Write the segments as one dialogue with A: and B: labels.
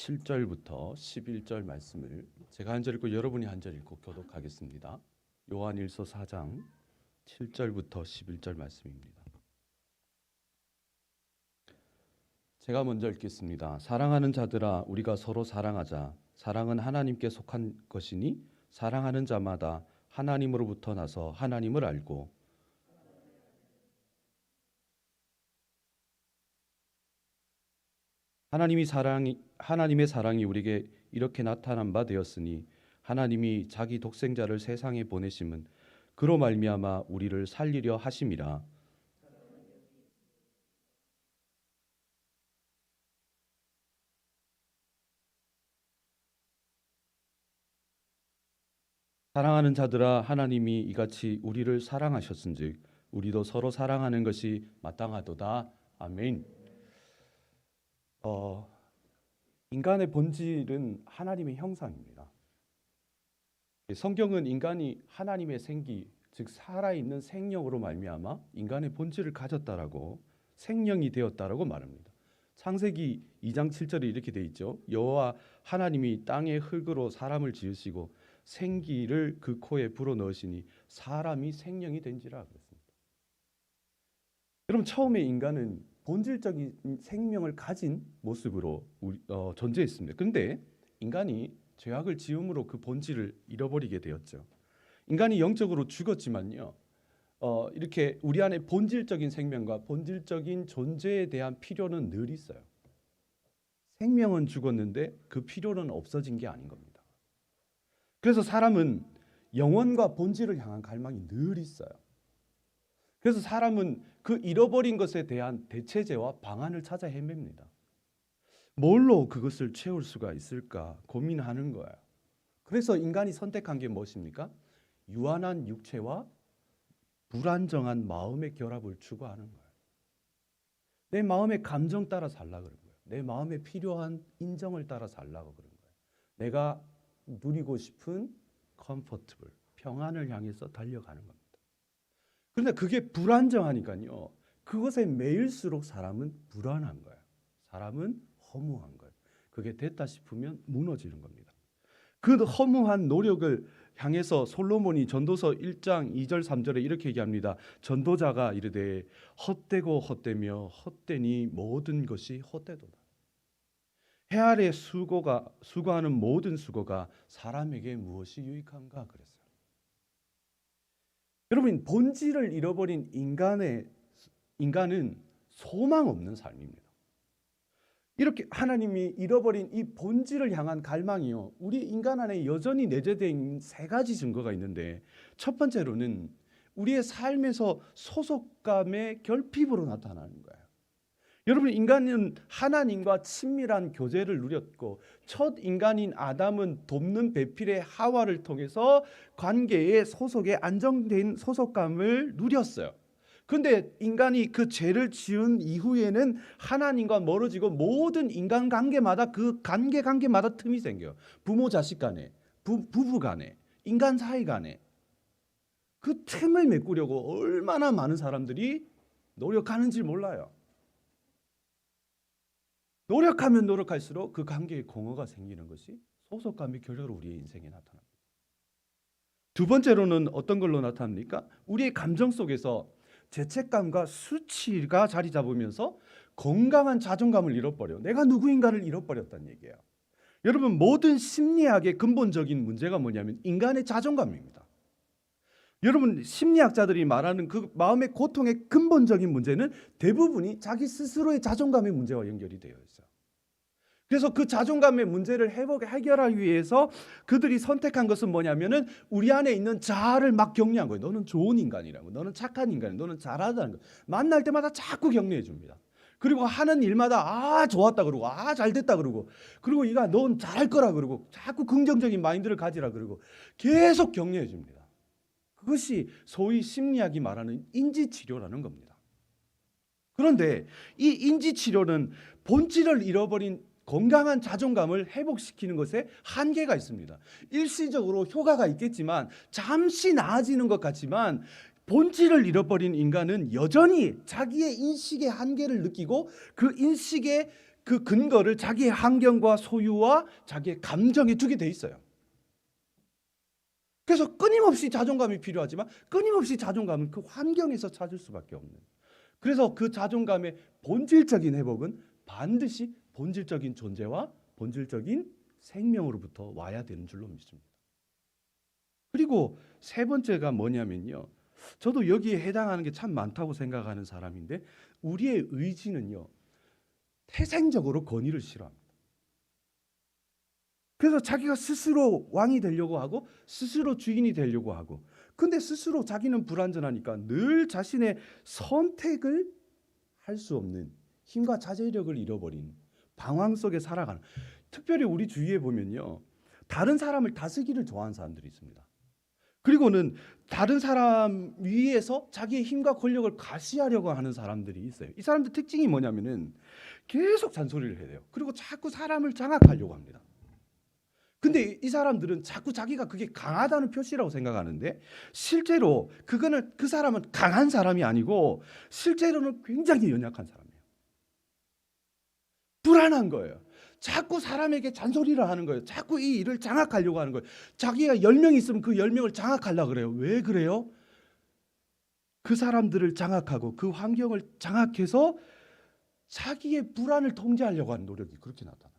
A: 7절부터 11절 말씀을 제가 한 절 읽고 여러분이 한 절 읽고 교독하겠습니다. 요한일서 4장 7절부터 11절 말씀입니다. 제가 먼저 읽겠습니다. 사랑하는 자들아, 우리가 서로 사랑하자. 사랑은 하나님께 속한 것이니 사랑하는 자마다 하나님으로부터 나서 하나님을 알고 하나님의 사랑이 우리에게 이렇게 나타난 바 되었으니 하나님이 자기 독생자를 세상에 보내심은 그로 말미암아 우리를 살리려 하심이라. 사랑하는 자들아, 하나님이 이같이 우리를 사랑하셨은즉 우리도 서로 사랑하는 것이 마땅하도다. 아멘. 인간의 본질은 하나님의 형상입니다. 성경은 인간이 하나님의 생기, 즉 살아있는 생명으로 말미암아 인간의 본질을 가졌다라고, 생명이 되었다라고 말합니다. 창세기 2장 7절에 이렇게 돼 있죠. 여호와 하나님이 땅의 흙으로 사람을 지으시고 생기를 그 코에 불어넣으시니 사람이 생명이 된지라 그랬습니다. 여러분, 처음에 인간은 본질적인 생명을 가진 모습으로 존재했습니다. 그런데 인간이 죄악을 지음으로 그 본질을 잃어버리게 되었죠. 인간이 영적으로 죽었지만요, 이렇게 우리 안에 본질적인 생명과 본질적인 존재에 대한 필요는 늘 있어요. 생명은 죽었는데 그 필요는 없어진 게 아닌 겁니다. 그래서 사람은 영혼과 본질을 향한 갈망이 늘 있어요. 그래서 사람은 그 잃어버린 것에 대한 대체제와 방안을 찾아 헤맵니다. 뭘로 그것을 채울 수가 있을까 고민하는 거예요. 그래서 인간이 선택한 게 무엇입니까? 유한한 육체와 불안정한 마음의 결합을 추구하는 거예요. 내 마음의 감정 따라 살라 그런 거예요. 내 마음에 필요한 인정을 따라 살라고 그런 거예요. 내가 누리고 싶은 comfortable, 평안을 향해서 달려가는 겁니다. 그런데 그게 불안정하니까요, 그것에 매일수록 사람은 불안한 거예요. 사람은 허무한 거예요. 그게 됐다 싶으면 무너지는 겁니다. 그 허무한 노력을 향해서 솔로몬이 전도서 1장 2절 3절에 이렇게 얘기합니다. 전도자가 이르되 헛되고 헛되며 헛되니 모든 것이 헛되도다. 해 아래 수고하는 모든 수고가 사람에게 무엇이 유익한가 그랬어요. 여러분, 본질을 잃어버린 인간은 소망 없는 삶입니다. 이렇게 하나님이 잃어버린 이 본질을 향한 갈망이요, 우리 인간 안에 여전히 내재되어 있는 세 가지 증거가 있는데, 첫 번째로는 우리의 삶에서 소속감의 결핍으로 나타나는 거예요. 여러분, 인간은 하나님과 친밀한 교제를 누렸고, 첫 인간인 아담은 돕는 배필의 하와를 통해서 관계의 소속에 안정된 소속감을 누렸어요. 그런데 인간이 그 죄를 지은 이후에는 하나님과 멀어지고 모든 인간관계마다 그 관계마다 틈이 생겨요. 부모 자식 간에, 부부 간에, 인간 사이 간에. 그 틈을 메꾸려고 얼마나 많은 사람들이 노력하는지 몰라요. 노력하면 노력할수록 그 관계에 공허가 생기는 것이 소속감의 결과로 우리의 인생에 나타납니다. 두 번째로는 어떤 걸로 나타납니까? 우리의 감정 속에서 죄책감과 수치가 자리 잡으면서 건강한 자존감을 잃어버려. 내가 누구인가를 잃어버렸다는 얘기예요. 여러분, 모든 심리학의 근본적인 문제가 뭐냐면 인간의 자존감입니다. 여러분, 심리학자들이 말하는 그 마음의 고통의 근본적인 문제는 대부분이 자기 스스로의 자존감의 문제와 연결이 되어 있어요. 그래서 그 자존감의 문제를 해결하기 위해서 그들이 선택한 것은 뭐냐면은 우리 안에 있는 자아를 막 격려한 거예요. 너는 좋은 인간이라고, 너는 착한 인간이라고, 너는 잘하다는 거. 만날 때마다 자꾸 격려해 줍니다. 그리고 하는 일마다 좋았다 그러고, 잘됐다 그러고, 그리고 넌 잘할 거라 그러고, 자꾸 긍정적인 마인드를 가지라 그러고 계속 격려해 줍니다. 그것이 소위 심리학이 말하는 인지치료라는 겁니다. 그런데 이 인지치료는 본질을 잃어버린 건강한 자존감을 회복시키는 것에 한계가 있습니다. 일시적으로 효과가 있겠지만, 잠시 나아지는 것 같지만, 본질을 잃어버린 인간은 여전히 자기의 인식의 한계를 느끼고 그 인식의 그 근거를 자기의 환경과 소유와 자기의 감정에 두게 돼 있어요. 그래서 끊임없이 자존감이 필요하지만 끊임없이 자존감은 그 환경에서 찾을 수밖에 없는. 그래서 그 자존감의 본질적인 회복은 반드시 본질적인 존재와 본질적인 생명으로부터 와야 되는 줄로 믿습니다. 그리고 세 번째가 뭐냐면요. 저도 여기에 해당하는 게 참 많다고 생각하는 사람인데 우리의 의지는요. 태생적으로 권위를 싫어합니다. 그래서 자기가 스스로 왕이 되려고 하고 스스로 주인이 되려고 하고 근데 스스로 자기는 불완전하니까 늘 자신의 선택을 할 수 없는 힘과 자제력을 잃어버린 방황 속에 살아가는 특별히 우리 주위에 보면요. 다른 사람을 다스리기를 좋아하는 사람들이 있습니다. 그리고는 다른 사람 위에서 자기의 힘과 권력을 과시하려고 하는 사람들이 있어요. 이 사람들 특징이 뭐냐면은 계속 잔소리를 해요. 그리고 자꾸 사람을 장악하려고 합니다. 근데 이 사람들은 자꾸 자기가 그게 강하다는 표시라고 생각하는데 실제로 그거는 그 사람은 강한 사람이 아니고 실제로는 굉장히 연약한 사람이에요. 불안한 거예요. 자꾸 사람에게 잔소리를 하는 거예요. 자꾸 이 일을 장악하려고 하는 거예요. 자기가 10명 있으면 그 10명을 장악하려고 그래요. 왜 그래요? 그 사람들을 장악하고 그 환경을 장악해서 자기의 불안을 통제하려고 하는 노력이 그렇게 나타나요.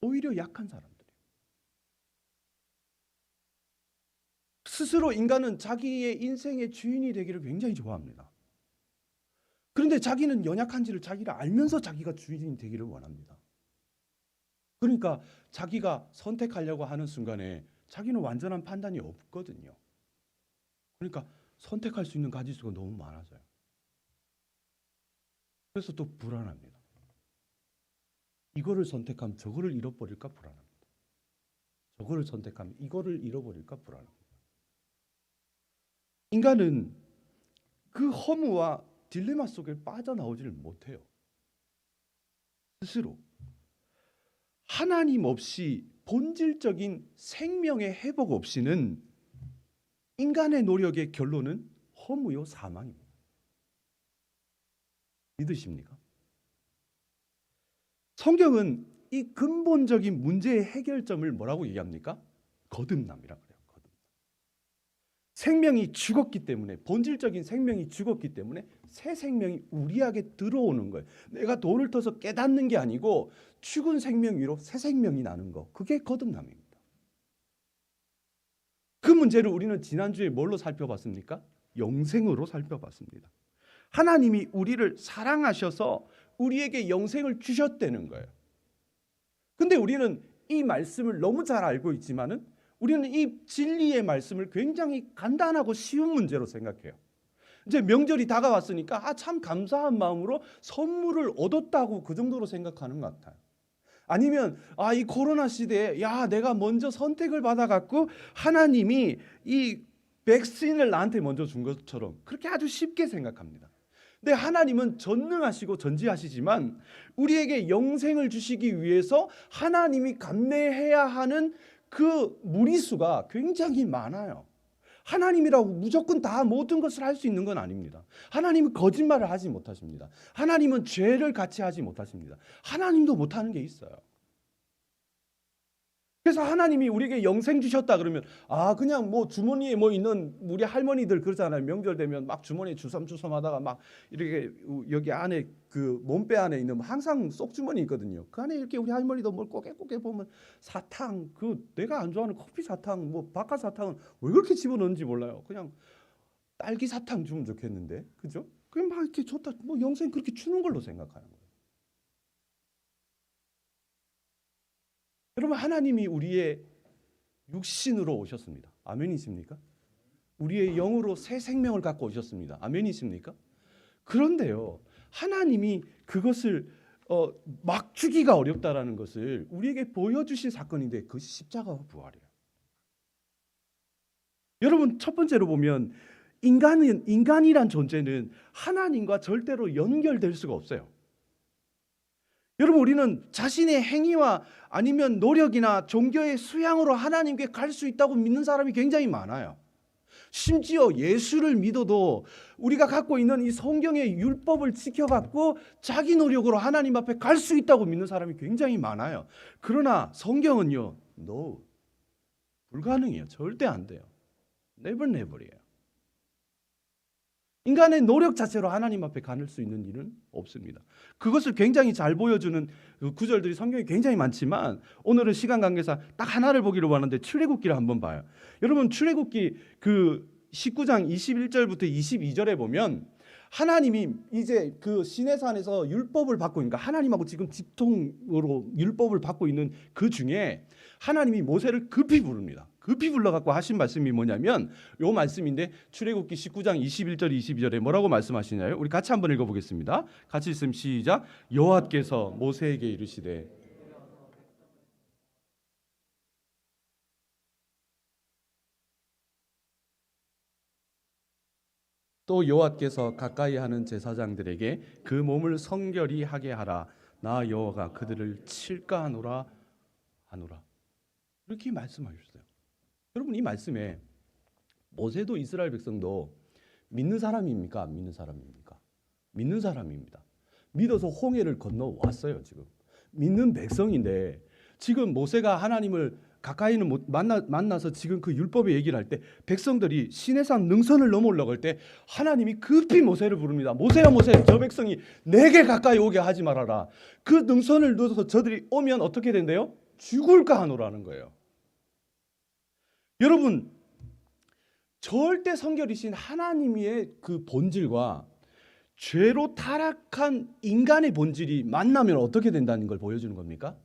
A: 오히려 약한 사람들이에요. 스스로 인간은 자기의 인생의 주인이 되기를 굉장히 좋아합니다. 그런데 자기는 연약한지를 자기를 알면서 자기가 주인이 되기를 원합니다. 그러니까 자기가 선택하려고 하는 순간에 자기는 완전한 판단이 없거든요. 그러니까 선택할 수 있는 가지수가 너무 많아져요. 그래서 또 불안합니다. 이거를 선택하면 저거를 잃어버릴까 불안합니다. 저거를 선택하면 이거를 잃어버릴까 불안합니다. 인간은 그 허무와 딜레마 속에 빠져나오지를 못해요. 스스로. 하나님 없이 본질적인 생명의 회복 없이는 인간의 노력의 결론은 허무요 사망입니다. 믿으십니까? 성경은 이 근본적인 문제의 해결점을 뭐라고 얘기합니까? 거듭남이라고 그래요. 거듭남. 생명이 죽었기 때문에 본질적인 생명이 죽었기 때문에 새 생명이 우리에게 들어오는 거예요. 내가 돌을 터서 깨닫는 게 아니고 죽은 생명 위로 새 생명이 나는 거. 그게 거듭남입니다. 그 문제를 우리는 지난주에 뭘로 살펴봤습니까? 영생으로 살펴봤습니다. 하나님이 우리를 사랑하셔서 우리에게 영생을 주셨다는 거예요. 근데 우리는 이 말씀을 너무 잘 알고 있지만은 우리는 이 진리의 말씀을 굉장히 간단하고 쉬운 문제로 생각해요. 이제 명절이 다가왔으니까 참 감사한 마음으로 선물을 얻었다고 그 정도로 생각하는 것 같아요. 아니면 이 코로나 시대에 내가 먼저 선택을 받아갖고 하나님이 이 백신을 나한테 먼저 준 것처럼 그렇게 아주 쉽게 생각합니다. 근데 하나님은 전능하시고 전지하시지만 우리에게 영생을 주시기 위해서 하나님이 감내해야 하는 그 무리수가 굉장히 많아요. 하나님이라고 무조건 다 모든 것을 할 수 있는 건 아닙니다. 하나님은 거짓말을 하지 못하십니다. 하나님은 죄를 같이 하지 못하십니다. 하나님도 못하는 게 있어요. 그래서 하나님이 우리에게 영생 주셨다 그러면 그냥 뭐 주머니에 뭐 있는 우리 할머니들 그러잖아요. 명절 되면 막 주머니에 주섬주섬하다가 막 이렇게 여기 안에 그 몸빼 안에 있는 항상 쏙주머니 있거든요. 그 안에 이렇게 우리 할머니도 뭘 꼬개꼬개 보면 사탕 내가 안 좋아하는 커피 사탕 뭐 바카 사탕은 왜 그렇게 집어넣는지 몰라요. 그냥 딸기 사탕 주면 좋겠는데 그죠? 그냥 막 이렇게 좋다 뭐 영생 그렇게 주는 걸로 생각하는 거예요. 여러분 하나님이 우리의 육신으로 오셨습니다. 아멘이십니까? 우리의 영으로 새 생명을 갖고 오셨습니다. 아멘이십니까? 그런데요. 하나님이 그것을 막 주기가 어렵다라는 것을 우리에게 보여주신 사건인데 그것이 십자가와 부활이에요. 여러분 첫 번째로 보면 인간이란 존재는 하나님과 절대로 연결될 수가 없어요. 여러분 우리는 자신의 행위와 아니면 노력이나 종교의 수양으로 하나님께 갈 수 있다고 믿는 사람이 굉장히 많아요. 심지어 예수를 믿어도 우리가 갖고 있는 이 성경의 율법을 지켜갖고 자기 노력으로 하나님 앞에 갈 수 있다고 믿는 사람이 굉장히 많아요. 그러나 성경은요, no, 불가능해요. 절대 안 돼요. never never이에요. 인간의 노력 자체로 하나님 앞에 갈 수 있는 일은 없습니다. 그것을 굉장히 잘 보여주는 구절들이 성경에 굉장히 많지만 오늘은 시간 관계상 딱 하나를 보기로 하는데 출애굽기를 한번 봐요. 여러분 출애굽기 그 19장 21절부터 22절에 보면 하나님이 이제 그 시내산에서 율법을 받고 있는, 그러니까 하나님하고 지금 직통으로 율법을 받고 있는 그 중에 하나님이 모세를 급히 부릅니다. 급히 불러갖고 하신 말씀이 뭐냐면 요 말씀인데 출애굽기 19장 21절 22절에 뭐라고 말씀하시나요? 우리 같이 한번 읽어보겠습니다. 같이 있으면 시작. 여호와께서 모세에게 이르시되 또 여호와께서 가까이 하는 제사장들에게 그 몸을 성결히 하게 하라. 나 여호와가 그들을 칠까 하노라 하노라. 이렇게 말씀하셨어요. 여러분 이 말씀에 모세도 이스라엘 백성도 믿는 사람입니까? 안 믿는 사람입니까? 믿는 사람입니다. 믿어서 홍해를 건너왔어요. 지금 믿는 백성인데 지금 모세가 하나님을 가까이는 만나서 지금 그 율법의 얘기를 할 때 백성들이 시내산 능선을 넘어오려고 할 때 하나님이 급히 모세를 부릅니다. 모세야 모세, 저 백성이 내게 가까이 오게 하지 말아라. 그 능선을 넣어서 저들이 오면 어떻게 된대요? 죽을까 하노라는 거예요. 여러분 절대 성결이신 하나님의 그 본질과 죄로 타락한 인간의 본질이 만나면 어떻게 된다는 걸 보여주는 겁니까?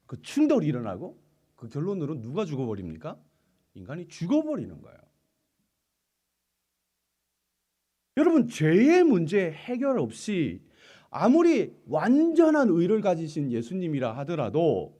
A: 그 충돌이 일어나고 그 결론으로 누가 죽어버립니까? 인간이 죽어버리는 거예요. 여러분 죄의 문제 해결 없이 아무리 완전한 의를 가지신 예수님이라 하더라도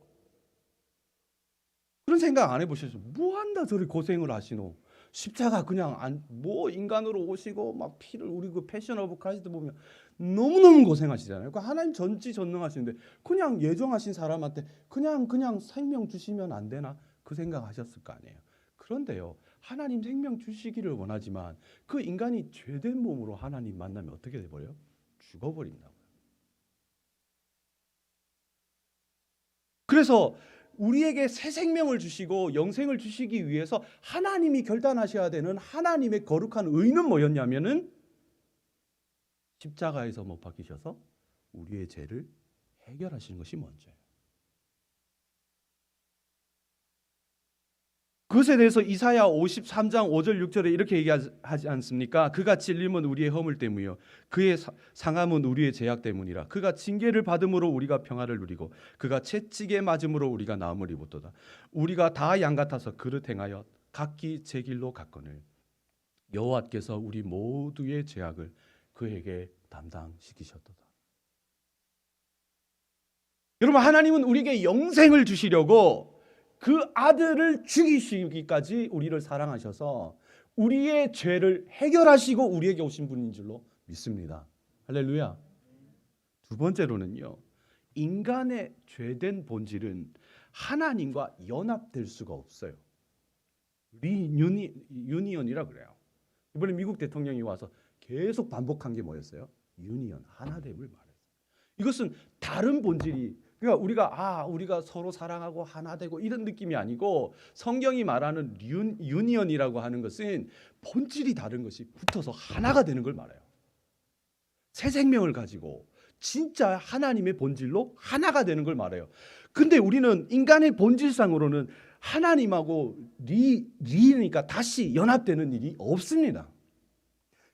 A: 그런 생각 안 해보셨어요? 뭐한다 저리 고생을 하시노? 십자가 그냥 뭐 인간으로 오시고 막 피를 우리 그 패션 오브 크라이스트 보면 너무너무 고생하시잖아요. 그러니까 하나님 전지전능하시는데 그냥 예정하신 사람한테 그냥 생명 주시면 안 되나? 그 생각하셨을 거 아니에요. 그런데요. 하나님 생명 주시기를 원하지만 그 인간이 죄된 몸으로 하나님 만나면 어떻게 돼버려요? 죽어버린다고요. 그래서 우리에게 새 생명을 주시고 영생을 주시기 위해서 하나님이 결단하셔야 되는 하나님의 거룩한 의는 뭐였냐면은 십자가에서 못 박히셔서 우리의 죄를 해결하시는 것이 먼저예요. 그것에 대해서 이사야 53장 5절 6절에 이렇게 얘기하지 않습니까? 그가 찔림은 우리의 허물 때문이요 그의 상함은 우리의 죄악 때문이라. 그가 징계를 받음으로 우리가 평화를 누리고 그가 채찍에 맞음으로 우리가 나음을 입었도다. 우리가 다 양 같아서 그릇 행하여 각기 제 길로 갔거늘 여호와께서 우리 모두의 죄악을 그에게 담당시키셨도다. 여러분 하나님은 우리에게 영생을 주시려고 그 아들을 죽이시기까지 우리를 사랑하셔서 우리의 죄를 해결하시고 우리에게 오신 분인 줄로 믿습니다. 할렐루야. 두 번째로는요. 인간의 죄된 본질은 하나님과 연합될 수가 없어요. 유니언이라 그래요. 이번에 미국 대통령이 와서 계속 반복한 게 뭐였어요? 유니언, 하나됨을 말했어요. 이것은 다른 본질이 그러니까 우리가 서로 사랑하고 하나 되고 이런 느낌이 아니고 성경이 말하는 유니언이라고 하는 것은 본질이 다른 것이 붙어서 하나가 되는 걸 말해요. 새 생명을 가지고 진짜 하나님의 본질로 하나가 되는 걸 말해요. 근데 우리는 인간의 본질상으로는 하나님하고 리니까 다시 연합되는 일이 없습니다.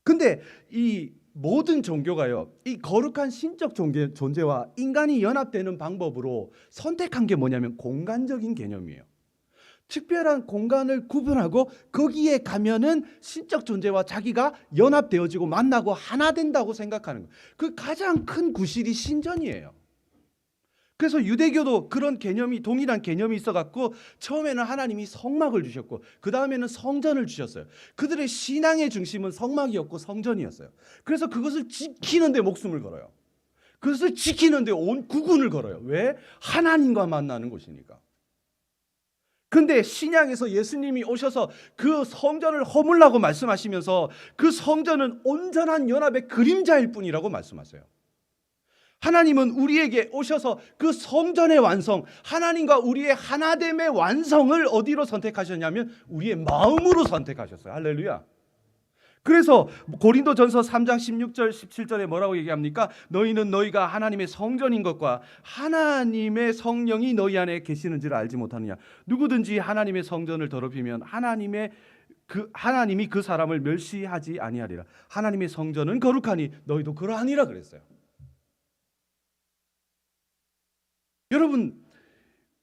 A: 근데 이 모든 종교가요, 이 거룩한 신적 존재와 인간이 연합되는 방법으로 선택한 게 뭐냐면 공간적인 개념이에요. 특별한 공간을 구분하고 거기에 가면은 신적 존재와 자기가 연합되어지고 만나고 하나 된다고 생각하는 거예요. 그 가장 큰 구실이 신전이에요. 그래서 유대교도 그런 개념이 동일한 개념이 있어갖고 처음에는 하나님이 성막을 주셨고 그 다음에는 성전을 주셨어요. 그들의 신앙의 중심은 성막이었고 성전이었어요. 그래서 그것을 지키는데 목숨을 걸어요. 그것을 지키는데 온 구군을 걸어요. 왜? 하나님과 만나는 곳이니까. 근데 신약에서 예수님이 오셔서 그 성전을 허물라고 말씀하시면서 그 성전은 온전한 연합의 그림자일 뿐이라고 말씀하세요. 하나님은 우리에게 오셔서 그 성전의 완성, 하나님과 우리의 하나됨의 완성을 어디로 선택하셨냐면 우리의 마음으로 선택하셨어요. 할렐루야. 그래서 고린도전서 3장 16절 17절에 뭐라고 얘기합니까? 너희는 너희가 하나님의 성전인 것과 하나님의 성령이 너희 안에 계시는지를 알지 못하느냐. 누구든지 하나님의 성전을 더럽히면 하나님이 그 사람을 멸시하지 아니하리라. 하나님의 성전은 거룩하니 너희도 그러하니라 그랬어요. 여러분,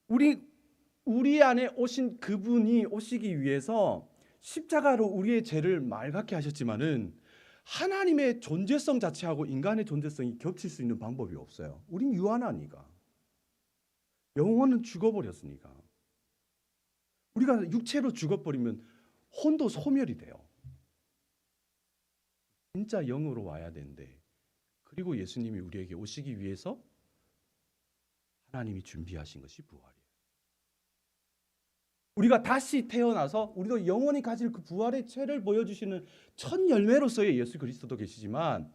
A: 우리 안에 오신 그분이 오시기 위해서 십자가로 우리의 죄를 맑게 하셨지만은 하나님의 존재성 자체하고 인간의 존재성이 겹칠 수 있는 방법이 없어요. 우린 유한하니까. 영혼은 죽어버렸으니까. 우리가 육체로 죽어버리면 혼도 소멸이 돼요. 진짜 영으로 와야 되는데, 그리고 예수님이 우리에게 오시기 위해서 하나님이 준비하신 것이 부활이에요. 우리가 다시 태어나서 우리도 영원히 가질 그 부활의 채를 보여주시는 첫 열매로서의 예수 그리스도도 계시지만,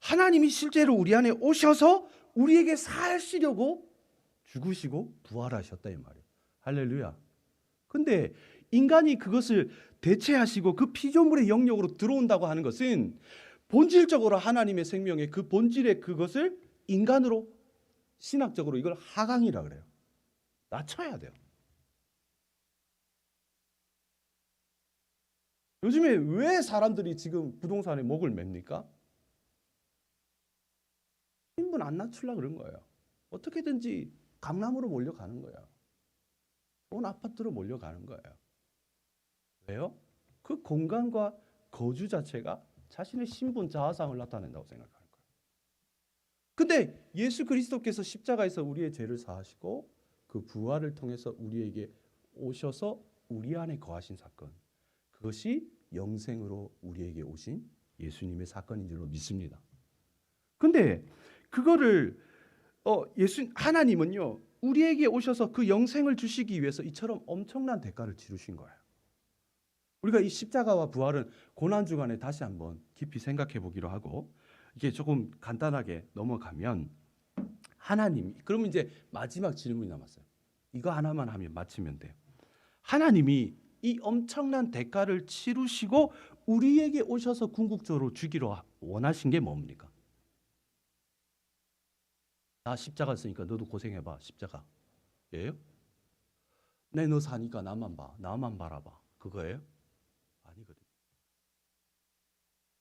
A: 하나님이 실제로 우리 안에 오셔서 우리에게 사시려고 죽으시고 부활하셨다 이 말이에요. 할렐루야. 근데 인간이 그것을 대체하시고 그 피조물의 영역으로 들어온다고 하는 것은 본질적으로 하나님의 생명의 그 본질의 그것을 인간으로, 신학적으로 이걸 하강이라 그래요. 낮춰야 돼요. 요즘에 왜 사람들이 지금 부동산에 목을 맵니까? 신분 안 낮추려고 그런 거예요. 어떻게든지 강남으로 몰려가는 거예요. 좋은 아파트로 몰려가는 거예요. 왜요? 그 공간과 거주 자체가 자신의 신분 자아상을 나타낸다고 생각하는 거예요. 근데 예수 그리스도께서 십자가에서 우리의 죄를 사하시고 그 부활을 통해서 우리에게 오셔서 우리 안에 거하신 사건, 그것이 영생으로 우리에게 오신 예수님의 사건인 줄로 믿습니다. 근데 그거를 하나님은요, 우리에게 오셔서 그 영생을 주시기 위해서 이처럼 엄청난 대가를 치르신 거예요. 우리가 이 십자가와 부활은 고난주간에 다시 한번 깊이 생각해 보기로 하고, 이게 조금 간단하게 넘어가면, 하나님, 그러면 이제 마지막 질문이 남았어요. 이거 하나만 하면 마치면 돼요. 하나님이 이 엄청난 대가를 치르시고 우리에게 오셔서 궁극적으로 주기로 원하신 게 뭡니까? 나 십자가 쓰니까 너도 고생해봐. 십자가. 예요? 내 너 사니까 나만 봐. 나만 바라봐. 그거예요? 아니거든요.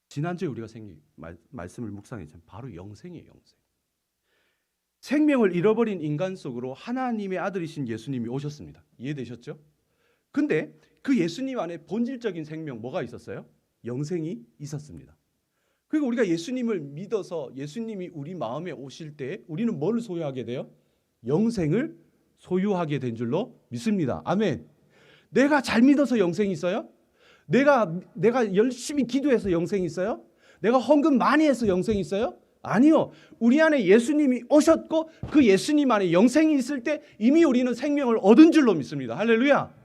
A: 지난주에 우리가 말씀을 묵상했지만 바로 영생이에요. 영생. 생명을 잃어버린 인간 속으로 하나님의 아들이신 예수님이 오셨습니다. 이해되셨죠? 근데 그 예수님 안에 본질적인 생명 뭐가 있었어요? 영생이 있었습니다. 그리고 우리가 예수님을 믿어서 예수님이 우리 마음에 오실 때 우리는 뭘 소유하게 돼요? 영생을 소유하게 된 줄로 믿습니다. 아멘. 내가 잘 믿어서 영생이 있어요? 내가 열심히 기도해서 영생이 있어요? 내가 헌금 많이 해서 영생이 있어요? 아니요. 우리 안에 예수님이 오셨고 그 예수님 안에 영생이 있을 때 이미 우리는 생명을 얻은 줄로 믿습니다. 할렐루야.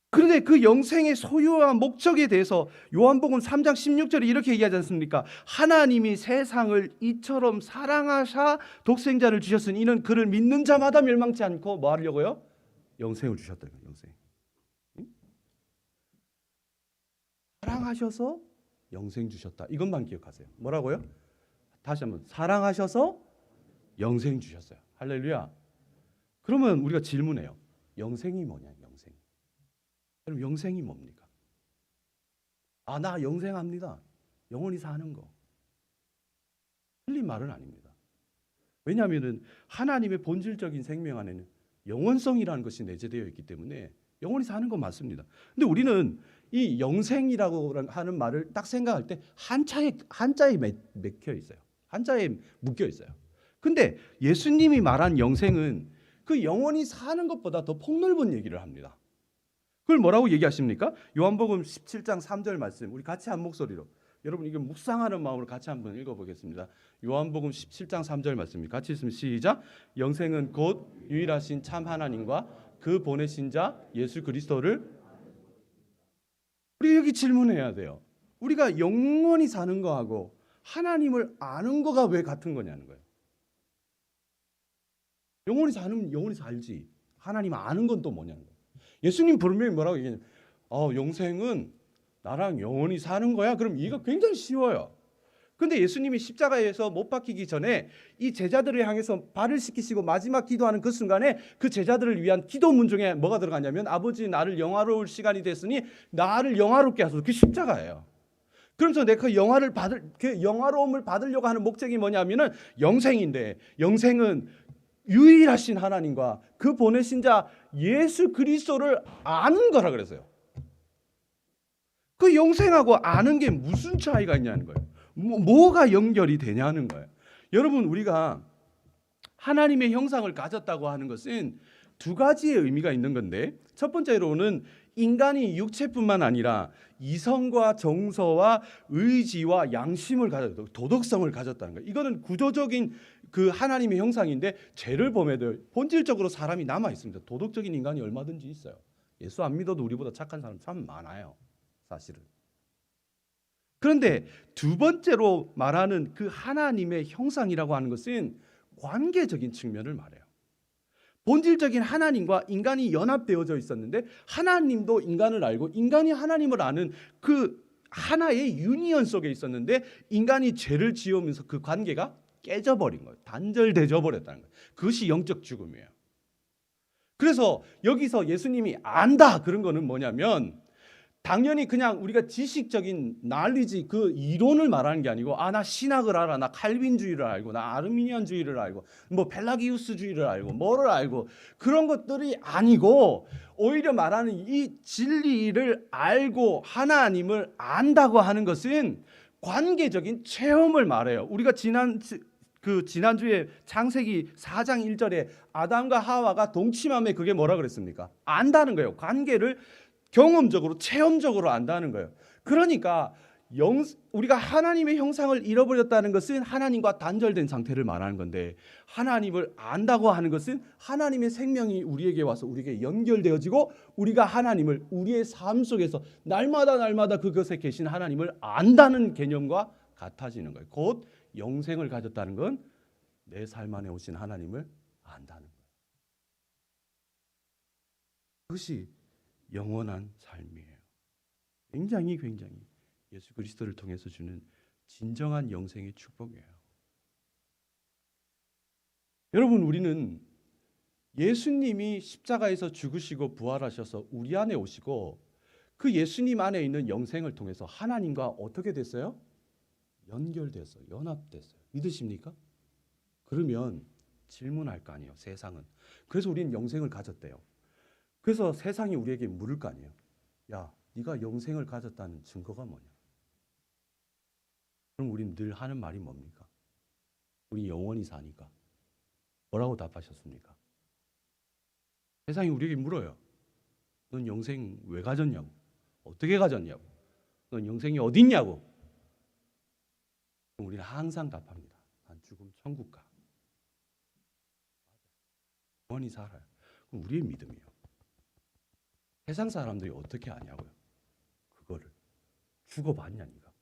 A: 그런데 그 영생의 소유와 목적에 대해서 요한복음 3장 16절에 이렇게 얘기하지 않습니까? 하나님이 세상을 이처럼 사랑하사 독생자를 주셨으니 이는 그를 믿는 자마다 멸망치 않고 뭐 하려고요? 영생을 주셨다. 영생. 사랑하셔서 영생 주셨다. 이것만 기억하세요. 뭐라고요? 다시 한번, 사랑하셔서 영생 주셨어요. 할렐루야. 그러면 우리가 질문해요. 영생이 뭐냐? 영생. 그럼 영생이 뭡니까? 나 영생합니다. 영원히 사는 거. 틀린 말은 아닙니다. 왜냐하면 하나님의 본질적인 생명 안에는 영원성이라는 것이 내재되어 있기 때문에 영원히 사는 건 맞습니다. 근데 우리는 이 영생이라고 하는 말을 딱 생각할 때 한자에 맥혀 있어요. 한자에 묶여 있어요. 근데 예수님이 말한 영생은 그 영원히 사는 것보다 더 폭넓은 얘기를 합니다. 그걸 뭐라고 얘기하십니까? 요한복음 17장 3절 말씀, 우리 같이 한 목소리로, 여러분 이거 묵상하는 마음으로 같이 한번 읽어보겠습니다. 요한복음 17장 3절 말씀입니다. 같이 있으면 시작. 영생은 곧 유일하신 참 하나님과 그 보내신 자 예수 그리스도를. 우리 여기 질문해야 돼요. 우리가 영원히 사는 거하고 하나님을 아는 거가 왜 같은 거냐는 거예요. 영원히 사는 영원히 살지. 하나님 아는 건 또 뭐냐는 거예요. 예수님 분명히 뭐라고 얘기했냐면 영생은 나랑 영원히 사는 거야. 그럼 이거 굉장히 쉬워요. 근데 예수님이 십자가에서 못 박히기 전에 이 제자들을 향해서 발을 씻기시고 마지막 기도하는 그 순간에 그 제자들을 위한 기도문 중에 뭐가 들어가냐면 아버지 나를 영화로울 시간이 됐으니 나를 영화롭게 하소서. 그 십자가예요. 그러면서 내가 그 영화로움을 받으려고 하는 목적이 뭐냐면은 영생인데 영생은 유일하신 하나님과 그 보내신 자 예수 그리스도를 아는 거라 그랬어요. 그 영생하고 아는 게 무슨 차이가 있냐는 거예요. 뭐가 연결이 되냐는 거예요. 여러분 우리가 하나님의 형상을 가졌다고 하는 것은 두 가지의 의미가 있는 건데 첫 번째로는 인간이 육체뿐만 아니라 이성과 정서와 의지와 양심을 가졌다, 도덕성을 가졌다는 거예요. 이거는 구조적인 그 하나님의 형상인데 죄를 범해도 본질적으로 사람이 남아 있습니다. 도덕적인 인간이 얼마든지 있어요. 예수 안 믿어도 우리보다 착한 사람 참 많아요. 사실은. 그런데 두 번째로 말하는 그 하나님의 형상이라고 하는 것은 관계적인 측면을 말해요. 본질적인 하나님과 인간이 연합되어져 있었는데 하나님도 인간을 알고 인간이 하나님을 아는 그 하나의 유니언 속에 있었는데 인간이 죄를 지으면서 그 관계가 깨져버린 거예요. 단절되어 버렸다는 거예요. 그것이 영적 죽음이에요. 그래서 여기서 예수님이 안다 그런 거는 뭐냐면 당연히 그냥 우리가 지식적인 난리지 그 이론을 말하는 게 아니고 나 신학을 알아, 나 칼빈주의를 알고, 나 아르미니안주의를 알고, 뭐 펠라기우스주의를 알고, 뭐를 알고 그런 것들이 아니고 오히려 말하는 이 진리를 알고 하나님을 안다고 하는 것은 관계적인 체험을 말해요. 우리가 지난주에 창세기 4장 1절에 아담과 하와가 동침함에 그게 뭐라 그랬습니까? 안다는 거예요. 관계를 경험적으로 체험적으로 안다는 거예요. 그러니까 우리가 하나님의 형상을 잃어버렸다는 것은 하나님과 단절된 상태를 말하는 건데 하나님을 안다고 하는 것은 하나님의 생명이 우리에게 와서 우리에게 연결되어지고 우리가 하나님을 우리의 삶 속에서 날마다 그것에 계신 하나님을 안다는 개념과 같아지는 거예요. 곧 영생을 가졌다는 건 내 삶 안에 오신 하나님을 안다는 거예요. 그것이 영원한 삶이에요. 굉장히 예수 그리스도를 통해서 주는 진정한 영생의 축복이에요. 여러분 우리는 예수님이 십자가에서 죽으시고 부활하셔서 우리 안에 오시고 그 예수님 안에 있는 영생을 통해서 하나님과 어떻게 됐어요? 연결됐어요. 연합됐어요. 믿으십니까? 그러면 질문할 거 아니에요. 세상은. 그래서 우리는 영생을 가졌대요. 그래서 세상이 우리에게 물을 거 아니에요. 야, 네가 영생을 가졌다는 증거가 뭐냐? 그럼 우린 늘 하는 말이 뭡니까? 우리 영원히 사니까. 뭐라고 답하셨습니까? 세상이 우리에게 물어요. 넌 영생 왜 가졌냐고? 어떻게 가졌냐고? 넌 영생이 어디 있냐고? 그럼 우리는 항상 답합니다. 난 죽음 천국 가. 영원히 살아요. 그럼 우리의 믿음이에요. 세상 사람들이 어떻게 아냐고요? 그거를 죽어봤냐니까.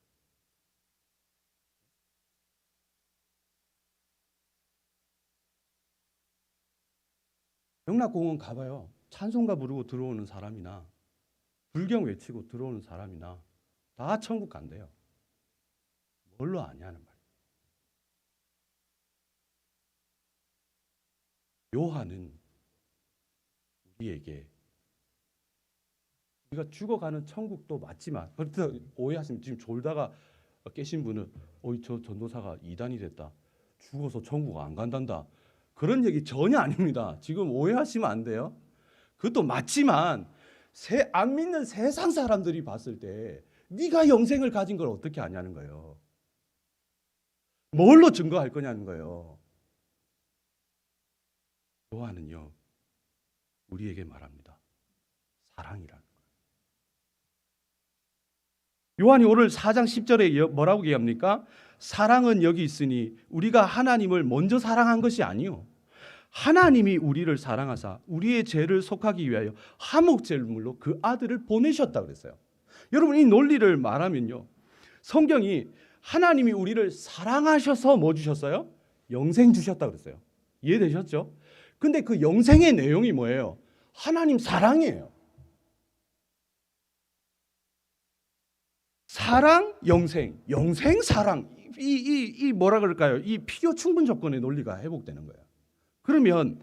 A: 영락공원 가봐요. 찬송가 부르고 들어오는 사람이나 불경 외치고 들어오는 사람이나 다 천국 간대요. 뭘로 아냐는 말이에요. 요한은 우리에게 우리가 죽어가는 천국도 맞지만 그렇다 오해하시면 지금 졸다가 깨신 분은 저 전도사가 이단이 됐다. 죽어서 천국 안 간단다. 그런 얘기 전혀 아닙니다. 지금 오해하시면 안 돼요. 그것도 맞지만 안 믿는 세상 사람들이 봤을 때 네가 영생을 가진 걸 어떻게 아냐는 거예요. 뭘로 증거할 거냐는 거예요. 요한은요 우리에게 말합니다. 사랑이라는 거예요. 요한이 오늘 4장 10절에 뭐라고 얘기합니까? 사랑은 여기 있으니 우리가 하나님을 먼저 사랑한 것이 아니요 하나님이 우리를 사랑하사 우리의 죄를 속하기 위하여 화목제물로 그 아들을 보내셨다 그랬어요. 여러분, 이 논리를 말하면요, 성경이 하나님이 우리를 사랑하셔서 뭐 주셨어요? 영생 주셨다 그랬어요. 이해되셨죠? 근데 그 영생의 내용이 뭐예요? 하나님 사랑이에요. 사랑, 영생, 영생, 사랑. 이 뭐라 그럴까요? 이 필요 충분 조건의 논리가 회복되는 거예요. 그러면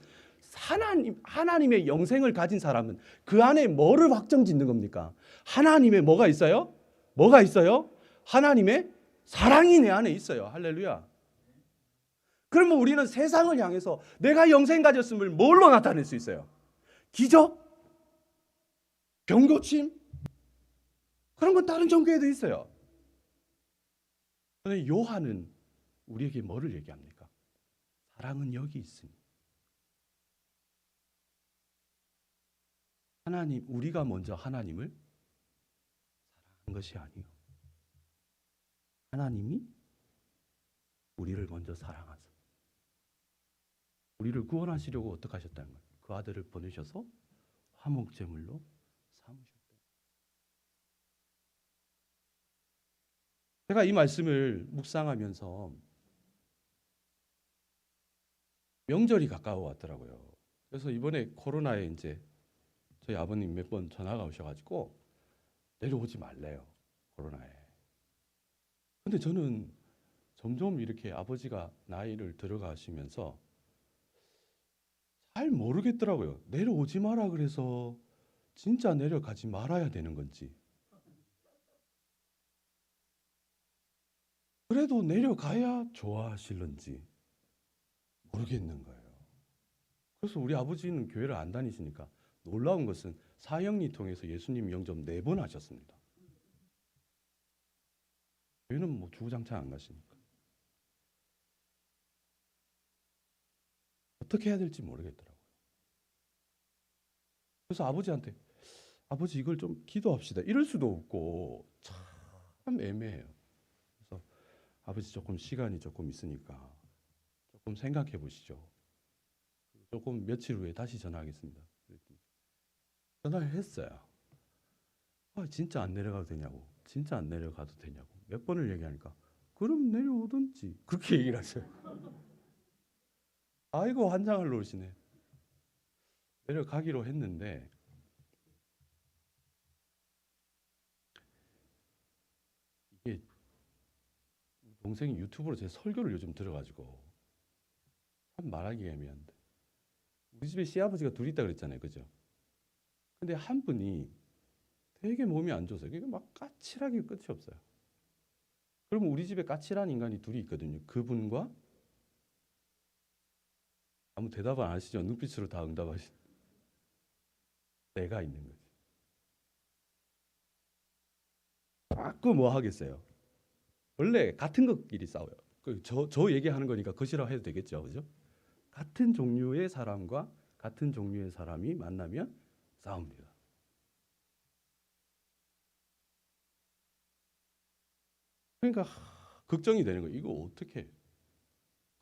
A: 하나님의 영생을 가진 사람은 그 안에 뭐를 확정짓는 겁니까? 하나님의 뭐가 있어요? 뭐가 있어요? 하나님의 사랑이 내 안에 있어요. 할렐루야. 그러면 우리는 세상을 향해서 내가 영생 가졌음을 뭘로 나타낼 수 있어요? 기적? 병고침? 그런 건 다른 종교에도 있어요. 그런데 요한은 우리에게 뭐를 얘기합니까? 사랑은 여기 있으니. 하나님, 우리가 먼저 하나님을 사랑한 것이 아니요, 하나님이 우리를 먼저 사랑하사 우리를 구원하시려고 어떻게 하셨다는 거예요? 그 아들을 보내셔서 화목제물로 삼으셨다. 제가 이 말씀을 묵상하면서 명절이 가까워 왔더라고요. 그래서 이번에 코로나에 이제 저희 아버님 몇 번 전화가 오셔가지고 내려오지 말래요, 코로나에. 근데 저는 점점 이렇게 아버지가 나이를 들어가시면서 잘 모르겠더라고요. 내려오지 마라 그래서 진짜 내려가지 말아야 되는 건지, 그래도 내려가야 좋아하실런지 모르겠는 거예요. 그래서 우리 아버지는 교회를 안 다니시니까 놀라운 것은 사형리 통해서 예수님 영접 4번 하셨습니다. 교회는 뭐 주구장창 안 가시니까. 어떻게 해야 될지 모르겠더라고요. 그래서 아버지한테 아버지 이걸 좀 기도합시다 이럴 수도 없고 참 애매해요. 그래서 아버지 조금 시간이 조금 있으니까 조금 생각해 보시죠. 조금 며칠 후에 다시 전화하겠습니다. 그랬더니 전화를 했어요. 진짜 안 내려가도 되냐고, 진짜 안 내려가도 되냐고 몇 번을 얘기하니까 그럼 내려오든지 그렇게 얘기를 하셔요. 아이고 환장을 놓으시네. 내려가기로 했는데 이게 동생이 유튜브로 제 설교를 요즘 들어가지고 참 말하기가 애매한데, 우리 집에 시아버지가 둘이 있다 그랬잖아요, 그죠? 근데 한 분이 되게 몸이 안 좋아서 이게 막 까칠하게 끝이 없어요. 그러면 우리 집에 까칠한 인간이 둘이 있거든요. 그분과, 아무 대답을 안 하시죠? 눈빛으로 다 응답하신 내가 있는 거지. 자꾸 뭐 하겠어요? 원래 같은 것끼리 싸워요. 저 얘기하는 거니까 것이라고 해도 되겠죠, 그죠? 같은 종류의 사람과 같은 종류의 사람이 만나면 싸웁니다. 그러니까 걱정이 되는 거예요. 이거 어떻게 해?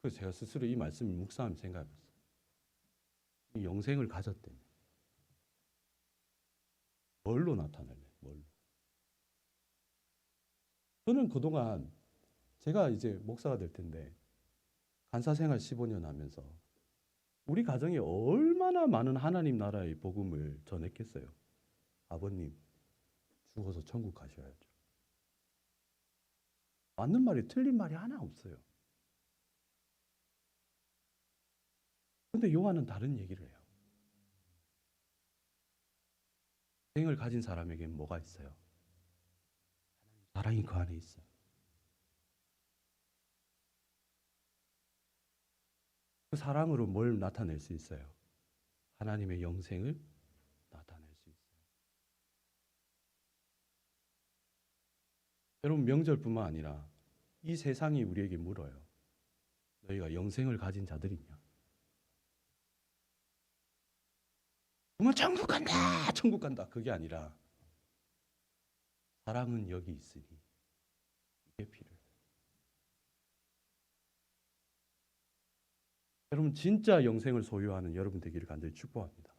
A: 그래서 제가 스스로 이 말씀을 묵상하면서 생각해봤어요. 이 영생을 가졌대요. 뭘로 나타낼래? 뭘로? 저는 그동안 제가 이제 목사가 될 텐데 간사 생활 15년 하면서 우리 가정에 얼마나 많은 하나님 나라의 복음을 전했겠어요. 아버님 죽어서 천국 가셔야죠. 맞는 말이 틀린 말이 하나 없어요. 근데 요한은 다른 얘기를 해요. 생을 가진 사람에게 뭐가 있어요? 사랑이 그 안에 있어요. 그 사랑으로 뭘 나타낼 수 있어요? 하나님의 영생을 나타낼 수 있어요. 여러분, 명절뿐만 아니라 이 세상이 우리에게 물어요. 너희가 영생을 가진 자들이냐? 그러면 천국 간다, 천국 간다. 그게 아니라 사랑은 여기 있으니 이게 필요해요. 여러분 진짜 영생을 소유하는 여러분 되기를 간절히 축복합니다.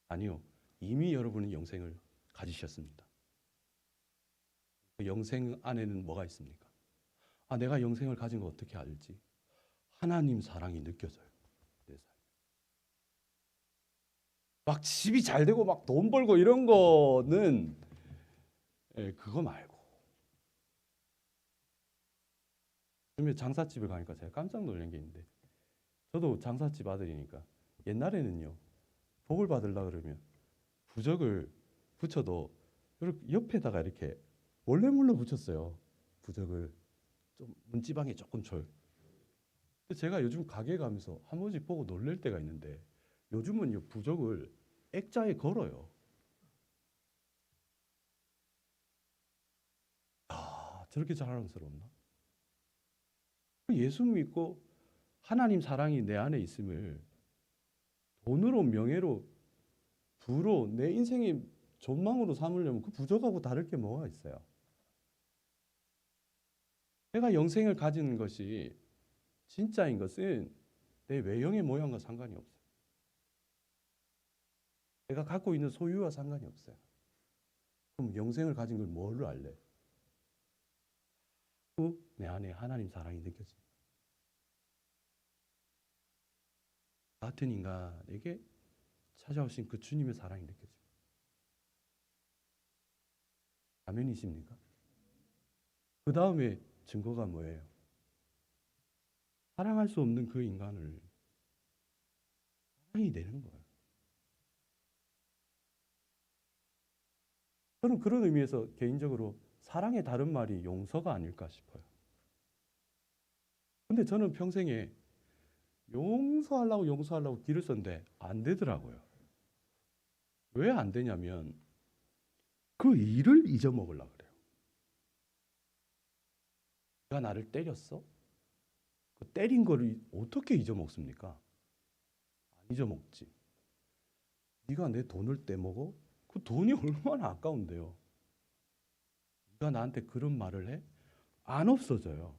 A: 아니요, 이미 여러분은 영생을 가지셨습니다. 그 영생 안에는 뭐가 있습니까? 내가 영생을 가진 거 어떻게 알지? 하나님 사랑이 느껴져요. 내 삶에. 막 집이 잘 되고 막 돈 벌고 이런 거는 그거 말고. 요즘에 장사집을 가니까 제가 깜짝 놀란 게 있는데, 저도 장사집 아들이니까 옛날에는요, 복을 받으려고 그러면 부적을 붙여도 이렇게 옆에다가 이렇게 몰래 붙였어요. 부적을 좀 문지방에 조금 줘요. 근데 제가 요즘 가게 가면서 한 번씩 보고 놀랄 때가 있는데, 요즘은요 부적을 액자에 걸어요. 저렇게 자랑스럽나? 예수 믿고 하나님 사랑이 내 안에 있음을 돈으로, 명예로, 부로 내 인생의 전망으로 삼으려면 그 부적하고 다를 게 뭐가 있어요? 내가 영생을 가진 것이 진짜인 것은 내 외형의 모양과 상관이 없어요. 내가 갖고 있는 소유와 상관이 없어요. 그럼 영생을 가진 걸 뭘로 알래? 내 안에 하나님 사랑이 느껴집니다. 같은 인간에게 찾아오신 그 주님의 사랑이 느껴집니다. 아멘이십니까? 그 다음에 증거가 뭐예요? 사랑할 수 없는 그 인간을 사랑이 되는 거예요. 저는 그런 의미에서 개인적으로 사랑의 다른 말이 용서가 아닐까 싶어요. 근데 저는 평생에 용서하려고 길을 썼는데 안 되더라고요. 왜 안 되냐면 그 일을 잊어먹으려고 그래요. 네가 나를 때렸어? 그 때린 거를 어떻게 잊어먹습니까? 안 잊어먹지. 네가 내 돈을 떼먹어? 그 돈이 얼마나 아까운데요. 네가 나한테 그런 말을 해? 안 없어져요.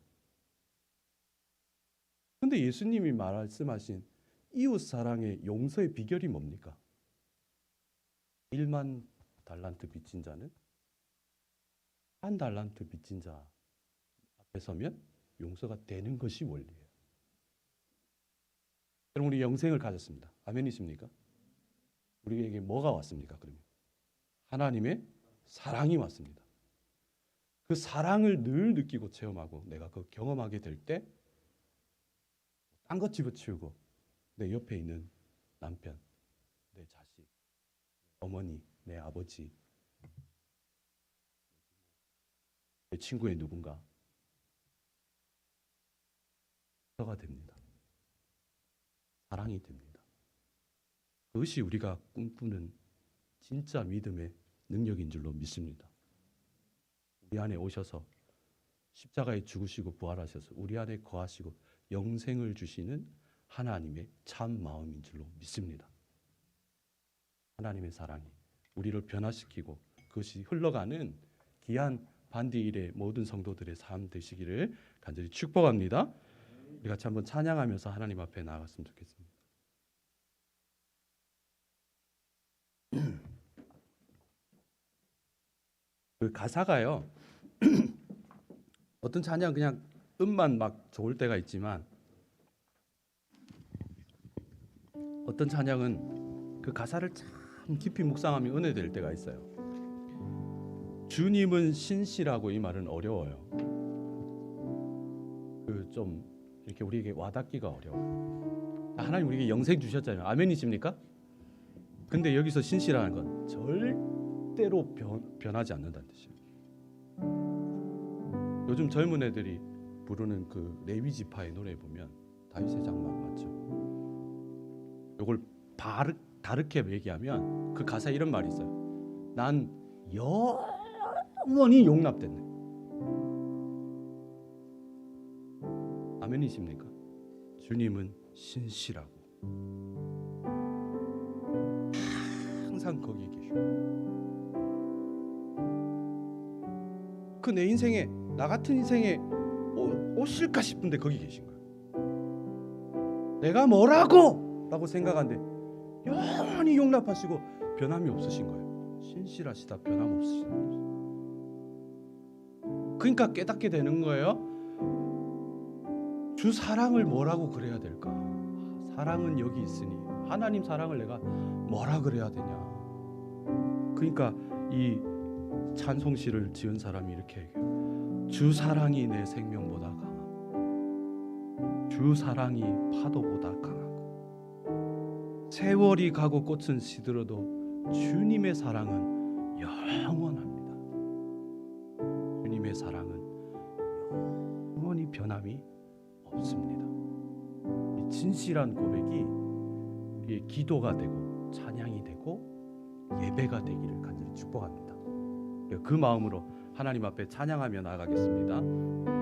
A: 근데 예수님이 말씀하신 이웃 사랑의 용서의 비결이 뭡니까? 1만 달란트 빚진 자는 1달란트 빚진 자 앞에 서면 용서가 되는 것이 원리예요. 여러분, 우리 영생을 가졌습니다. 아멘이십니까? 우리에게 뭐가 왔습니까? 그러면 하나님의 사랑이 왔습니다. 그 사랑을 늘 느끼고 체험하고 내가 그 경험하게 될 때 딴 것 집어치우고 내 옆에 있는 남편, 내 자식, 어머니, 내 아버지, 내 친구의 누군가 가 됩니다. 사랑이 됩니다. 그것이 우리가 꿈꾸는 진짜 믿음의 능력인 줄로 믿습니다. 우리 안에 오셔서 십자가에 죽으시고 부활하셔서 우리 안에 거하시고 영생을 주시는 하나님의 참 마음인 줄로 믿습니다. 하나님의 사랑이 우리를 변화시키고 그것이 흘러가는 귀한 반디일의 모든 성도들의 삶 되시기를 간절히 축복합니다. 우리 같이 한번 찬양하면서 하나님 앞에 나아갔으면 좋겠습니다. 그 가사가요. 어떤 찬양 그냥 음만 막 좋을 때가 있지만 어떤 찬양은 그 가사를 참 깊이 묵상하며 은혜될 때가 있어요. 주님은 신실하고, 이 말은 어려워요. 그 좀 이렇게 우리에게 와닿기가 어려워요. 하나님 우리에게 영생 주셨잖아요. 아멘이십니까? 근데 여기서 신실하는 건 절대로 변하지 않는다는 뜻이에요. 요즘 젊은 애들이 부르는 그 레위 지파의 노래 보면 다윗의 장막 맞죠? 요걸 다르게 얘기하면 그 가사에 이런 말이 있어요. 난 영원히 용납됐네. 아멘이십니까? 주님은 신실하고 항상 거기에 계시고 그 내 인생에 나 같은 인생에 오실까 싶은데 거기 계신 거예요. 내가 뭐라고? 라고 생각하는데 영원히 용납하시고 변함이 없으신 거예요. 신실하시다 변함 없으신 거예요. 그러니까 깨닫게 되는 거예요. 주 사랑을 뭐라고 그래야 될까? 사랑은 여기 있으니 하나님 사랑을 내가 뭐라 그래야 되냐? 그러니까 이 찬송시를 지은 사람이 이렇게 얘기해요. 주 사랑이 내 생명보다 강하고 주 사랑이 파도보다 강하고 세월이 가고 꽃은 시들어도 주님의 사랑은 영원합니다. 주님의 사랑은 영원히 변함이 없습니다. 이 진실한 고백이 기도가 되고 찬양이 되고 예배가 되기를 간절히 축복합니다. 그 마음으로 하나님 앞에 찬양하며 나아가겠습니다.